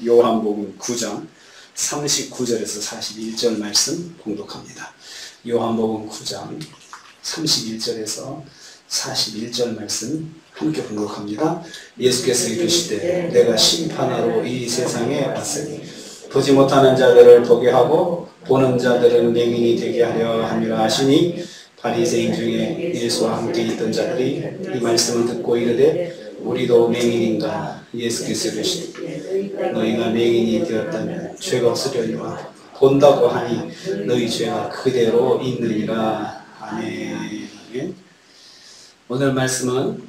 요한복음 9장 39절에서 41절 말씀 봉독합니다. 요한복음 9장 31절에서 41절 말씀 함께 봉독합니다. 예수께서 이르시되 내가 심판하러 이 세상에 왔으니 보지 못하는 자들을 보게 하고 보는 자들은 맹인이 되게 하려 함이라 하시니 바리새인 중에 예수와 함께 있던 자들이 이 말씀을 듣고 이르되 우리도 맹인인가? 예수께서 이르시되 너희가 맹인이 되었다면 죄가 없으려니와 본다고 하니 너희 죄가 그대로 있느니라. 아멘. 오늘 말씀은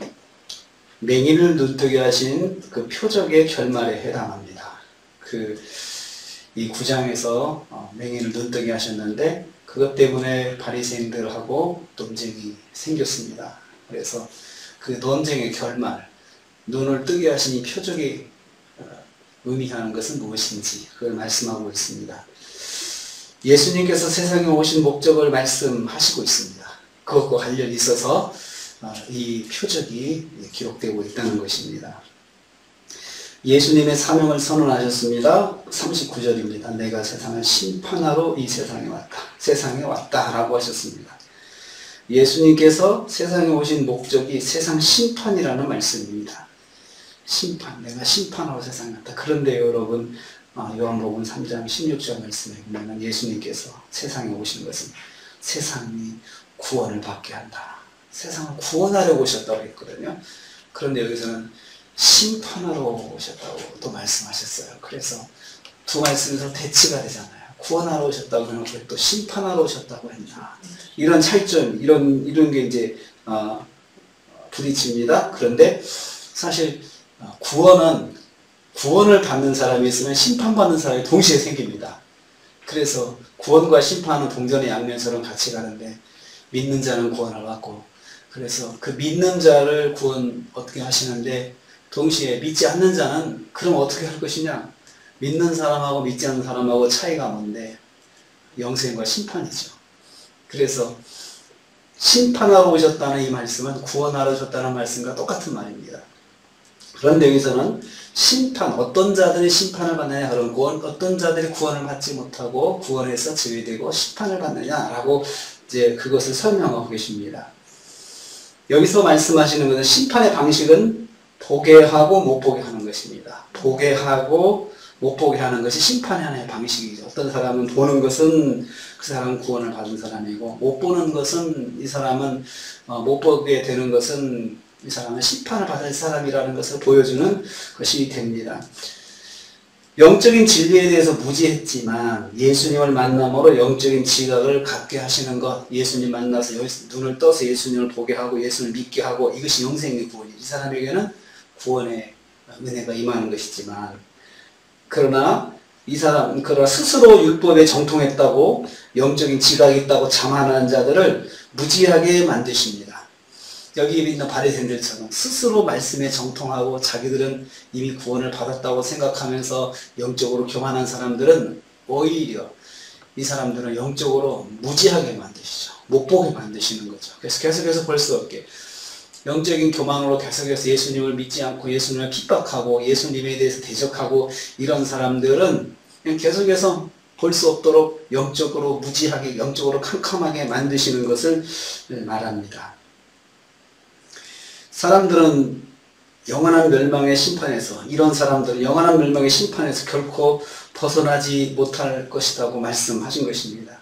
맹인을 눈뜨게 하신 그 표적의 결말에 해당합니다. 이 9장에서 맹인을 눈뜨게 하셨는데 그것 때문에 바리새인들하고 논쟁이 생겼습니다. 그래서 그 논쟁의 결말, 눈을 뜨게 하신 이 표적이 의미하는 것은 무엇인지 그걸 말씀하고 있습니다. 예수님께서 세상에 오신 목적을 말씀하시고 있습니다. 그것과 관련이 있어서 이 표적이 기록되고 있다는 것입니다. 예수님의 사명을 선언하셨습니다. 39절입니다. 내가 세상을 심판하러 이 세상에 왔다 라고 하셨습니다. 예수님께서 세상에 오신 목적이 세상 심판이라는 말씀입니다. 심판, 내가 심판하러 세상에 왔다. 그런데 여러분, 요한복음 3장 16절 말씀에 보면 예수님께서 세상에 오신 것은 세상이 구원을 받게 한다. 세상을 구원하려고 오셨다고 했거든요. 그런데 여기서는 심판하러 오셨다고 또 말씀하셨어요. 그래서 두 말씀에서 대치가 되잖아요. 구원하러 오셨다고 하면 왜 또 심판하러 오셨다고 했나. 이런 차이점, 이런 게 이제 부딪힙니다. 그런데 사실 구원을 받는 사람이 있으면 심판받는 사람이 동시에 생깁니다. 그래서 구원과 심판은 동전의 양면처럼 같이 가는데 믿는 자는 구원을 받고 그래서 그 믿는 자를 구원 어떻게 하시는데 동시에 믿지 않는 자는 그럼 어떻게 할 것이냐? 믿는 사람하고 믿지 않는 사람하고 차이가 뭔데? 영생과 심판이죠. 그래서 심판하러 오셨다는 이 말씀은 구원하러 오셨다는 말씀과 똑같은 말입니다. 그런데 여기서는 심판, 어떤 자들이 심판을 받느냐, 그런 어떤 자들이 구원을 받지 못하고 구원에서 제외되고 심판을 받느냐라고 이제 그것을 설명하고 계십니다. 여기서 말씀하시는 것은 심판의 방식은 보게 하고 못 보게 하는 것입니다. 보게 하고 못 보게 하는 것이 심판의 하나의 방식이죠. 어떤 사람은 보는 것은 그 사람은 구원을 받은 사람이고 못 보는 것은 이 사람은 못 보게 되는 것은 이 사람은 심판을 받을 사람이라는 것을 보여주는 것이 됩니다. 영적인 진리에 대해서 무지했지만 예수님을 만남으로 영적인 지각을 갖게 하시는 것, 예수님 만나서 눈을 떠서 예수님을 보게 하고 예수님을 믿게 하고 이것이 영생의 구원이죠. 이 사람에게는 구원의 은혜가 임하는 것이지만 그러나 스스로 율법에 정통했다고 영적인 지각이 있다고 자만하는 자들을 무지하게 만드십니다. 여기 있는 바리새인들처럼 스스로 말씀에 정통하고 자기들은 이미 구원을 받았다고 생각하면서 영적으로 교만한 사람들은 오히려 이 사람들은 영적으로 무지하게 만드시죠. 못 보게 만드시는 거죠. 그래서 계속해서 볼 수 없게 영적인 교만으로 계속해서 예수님을 믿지 않고 예수님을 핍박하고 예수님에 대해서 대적하고 이런 사람들은 그냥 계속해서 볼 수 없도록 영적으로 무지하게 영적으로 캄캄하게 만드시는 것을 말합니다. 사람들은 영원한 멸망의 심판에서 이런 사람들은 영원한 멸망의 심판에서 결코 벗어나지 못할 것이라고 말씀하신 것입니다.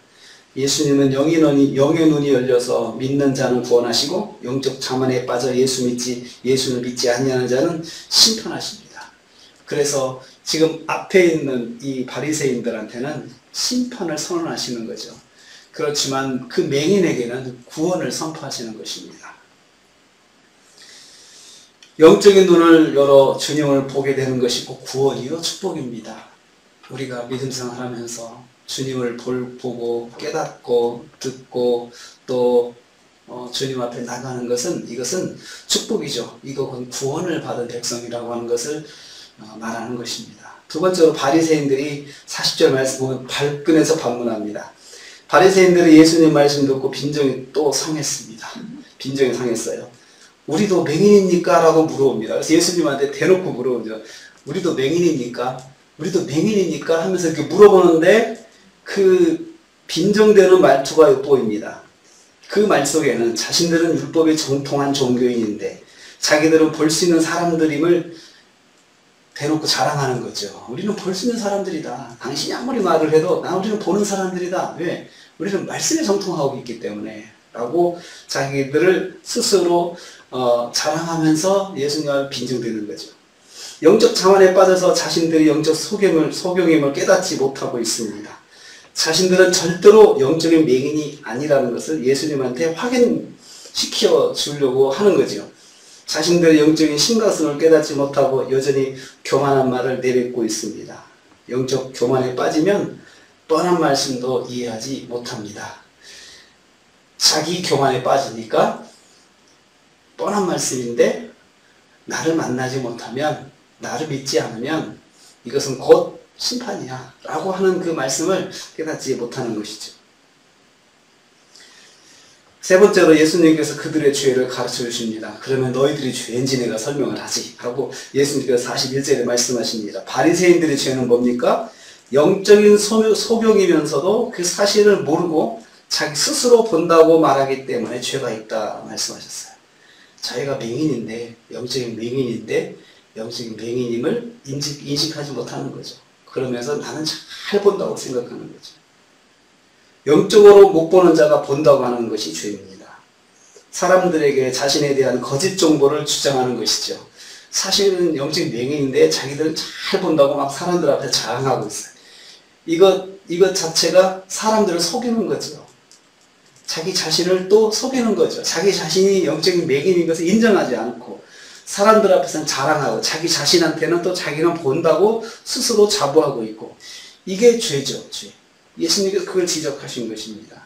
예수님은 영의 눈이 열려서 믿는 자는 구원하시고 영적 자만에 빠져 예수를 믿지 아니하는 자는 심판하십니다. 그래서 지금 앞에 있는 이 바리새인들한테는 심판을 선언하시는 거죠. 그렇지만 그 맹인에게는 구원을 선포하시는 것입니다. 영적인 눈을 열어 주님을 보게 되는 것이 곧 구원이요 축복입니다. 우리가 믿음 생활하면서 주님을 보고 깨닫고 듣고 또 주님 앞에 나가는 이것은 축복이죠. 이것은 구원을 받은 백성이라고 하는 것을 말하는 것입니다. 두 번째로 바리새인들이 40절 말씀 보면 발끈해서 반문합니다. 바리새인들이 예수님 말씀 듣고 빈정이 또 상했습니다. 빈정이 상했어요. 우리도 맹인입니까? 라고 물어봅니다. 그래서 예수님한테 대놓고 물어보죠. 우리도 맹인입니까? 우리도 맹인이니까 하면서 이렇게 물어보는데 그 빈정되는 말투가 엿보입니다. 그 말 속에는 자신들은 율법에 정통한 종교인인데 자기들은 볼 수 있는 사람들임을 대놓고 자랑하는 거죠. 우리는 볼 수 있는 사람들이다. 당신이 아무리 말을 해도 우리는 보는 사람들이다. 왜? 우리는 말씀에 정통하고 있기 때문에 라고 자기들을 스스로 자랑하면서 예수님을 빈정대는 거죠. 영적 자만에 빠져서 자신들이 영적 소경임을 깨닫지 못하고 있습니다. 자신들은 절대로 영적인 맹인이 아니라는 것을 예수님한테 확인시켜 주려고 하는 거죠. 자신들의 영적인 심각성을 깨닫지 못하고 여전히 교만한 말을 내뱉고 있습니다. 영적 교만에 빠지면 뻔한 말씀도 이해하지 못합니다. 자기 교만에 빠지니까 뻔한 말씀인데 나를 만나지 못하면, 나를 믿지 않으면 이것은 곧 심판이야 라고 하는 그 말씀을 깨닫지 못하는 것이죠. 세 번째로 예수님께서 그들의 죄를 가르쳐 주십니다. 그러면 너희들이 죄인지 내가 설명을 하지 하고 예수님께서 41절에 말씀하십니다. 바리새인들의 죄는 뭡니까? 영적인 소경이면서도 그 사실을 모르고 자기 스스로 본다고 말하기 때문에 죄가 있다 말씀하셨어요. 자기가 맹인인데, 영적인 맹인인데 영적인 맹인임을 인식하지 못하는 거죠. 그러면서 나는 잘 본다고 생각하는 거죠. 영적으로 못 보는 자가 본다고 하는 것이 죄입니다. 사람들에게 자신에 대한 거짓 정보를 주장하는 것이죠. 사실은 영적인 맹인인데 자기들은 잘 본다고 막 사람들 앞에 자랑하고 있어요. 이것 자체가 사람들을 속이는 거죠. 자기 자신을 또 속이는 거죠. 자기 자신이 영적인 맹인인 것을 인정하지 않고 사람들 앞에서는 자랑하고 자기 자신한테는 또 자기는 본다고 스스로 자부하고 있고, 이게 죄죠. 죄. 예수님께서 그걸 지적하신 것입니다.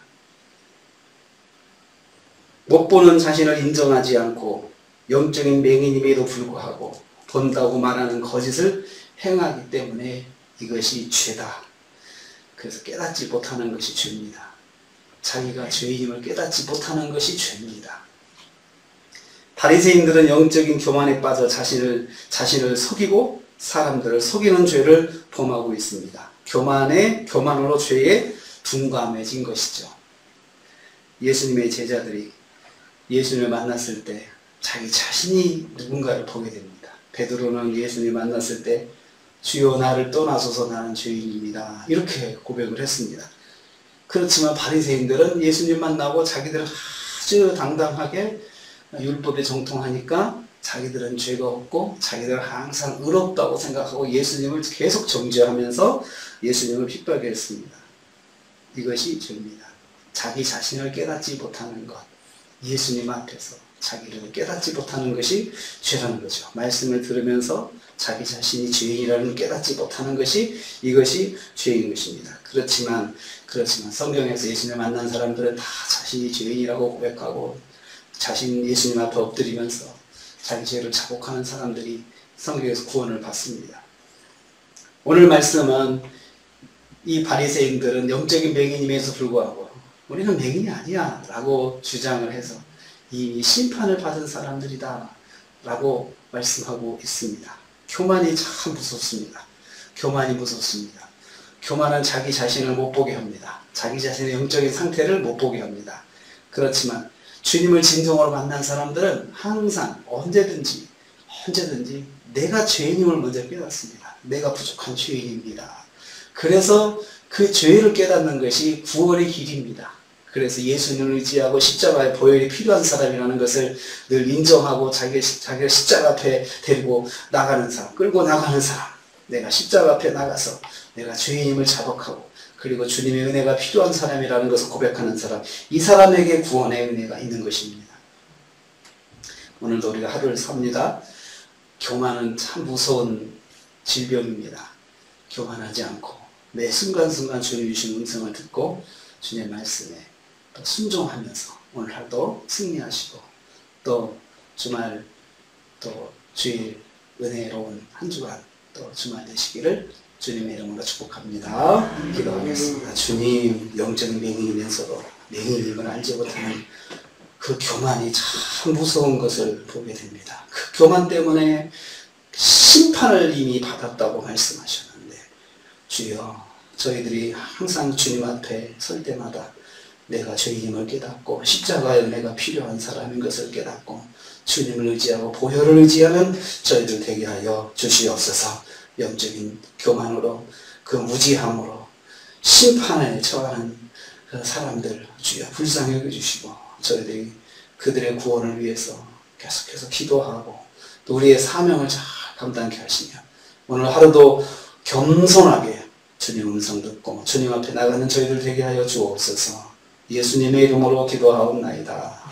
못 보는 자신을 인정하지 않고 영적인 맹인임에도 불구하고 본다고 말하는 거짓을 행하기 때문에 이것이 죄다. 그래서 깨닫지 못하는 것이 죄입니다. 자기가 죄인임을 깨닫지 못하는 것이 죄입니다. 바리새인들은 영적인 교만에 빠져 자신을 속이고 사람들을 속이는 죄를 범하고 있습니다. 교만으로 죄에 둔감해진 것이죠. 예수님의 제자들이 예수님을 만났을 때 자기 자신이 누군가를 보게 됩니다. 베드로는 예수님을 만났을 때 주여 나를 떠나소서 나는 죄인입니다. 이렇게 고백을 했습니다. 그렇지만 바리새인들은 예수님 만나고 자기들은 아주 당당하게 율법에 정통하니까 자기들은 죄가 없고 자기들은 항상 의롭다고 생각하고 예수님을 계속 정죄하면서 예수님을 핍박했습니다. 이것이 죄입니다. 자기 자신을 깨닫지 못하는 것, 예수님 앞에서 자기를 깨닫지 못하는 것이 죄라는 거죠. 말씀을 들으면서 자기 자신이 죄인이라는 걸 깨닫지 못하는 것이 이것이 죄인 것입니다. 그렇지만 성경에서 예수님을 만난 사람들은 다 자신이 죄인이라고 고백하고 자신 예수님 앞에 엎드리면서 자기 죄를 자복하는 사람들이 성경에서 구원을 받습니다. 오늘 말씀은 이 바리새인들은 영적인 맹인임에도 불구하고 우리는 맹인이 아니야 라고 주장을 해서 이미 심판을 받은 사람들이다 라고 말씀하고 있습니다. 교만이 참 무섭습니다. 교만이 무섭습니다. 교만은 자기 자신을 못 보게 합니다. 자기 자신의 영적인 상태를 못 보게 합니다. 그렇지만 주님을 진정으로 만난 사람들은 항상 언제든지 내가 죄인임을 먼저 깨닫습니다. 내가 부족한 죄인입니다. 그래서 그 죄를 깨닫는 것이 구원의 길입니다. 그래서 예수님을 의지하고 십자가의 보혈이 필요한 사람이라는 것을 늘 인정하고 자기가 십자가 앞에 데리고 나가는 사람, 끌고 나가는 사람, 내가 십자가 앞에 나가서 내가 죄인임을 자복하고 그리고 주님의 은혜가 필요한 사람이라는 것을 고백하는 사람, 이 사람에게 구원의 은혜가 있는 것입니다. 오늘도 우리가 하루를 삽니다. 교만은 참 무서운 질병입니다. 교만하지 않고 매 순간순간 주님 주신 음성을 듣고 주님의 말씀에 또 순종하면서 오늘 하루도 승리하시고 또 주말 또 주일 은혜로운 한 주간 또 주말 되시기를 주님의 이름으로 축복합니다. 기도하겠습니다. 주님, 영적인 맹인이면서도 맹인임을 알지 못하는 그 교만이 참 무서운 것을 보게 됩니다. 그 교만 때문에 심판을 이미 받았다고 말씀하셨는데 주여, 저희들이 항상 주님 앞에 설 때마다 내가 죄임을 깨닫고 십자가에 내가 필요한 사람인 것을 깨닫고 주님을 의지하고 보혈을 의지하는 저희들 되게 하여 주시옵소서. 영적인 교만으로 그 무지함으로 심판에 처하는 그 사람들 주여 불쌍히 여겨주시고 저희들이 그들의 구원을 위해서 계속해서 기도하고 또 우리의 사명을 잘 감당케 하시며 오늘 하루도 겸손하게 주님 음성 듣고 주님 앞에 나가는 저희들 되게 하여 주옵소서. 예수님의 이름으로 기도하옵나이다.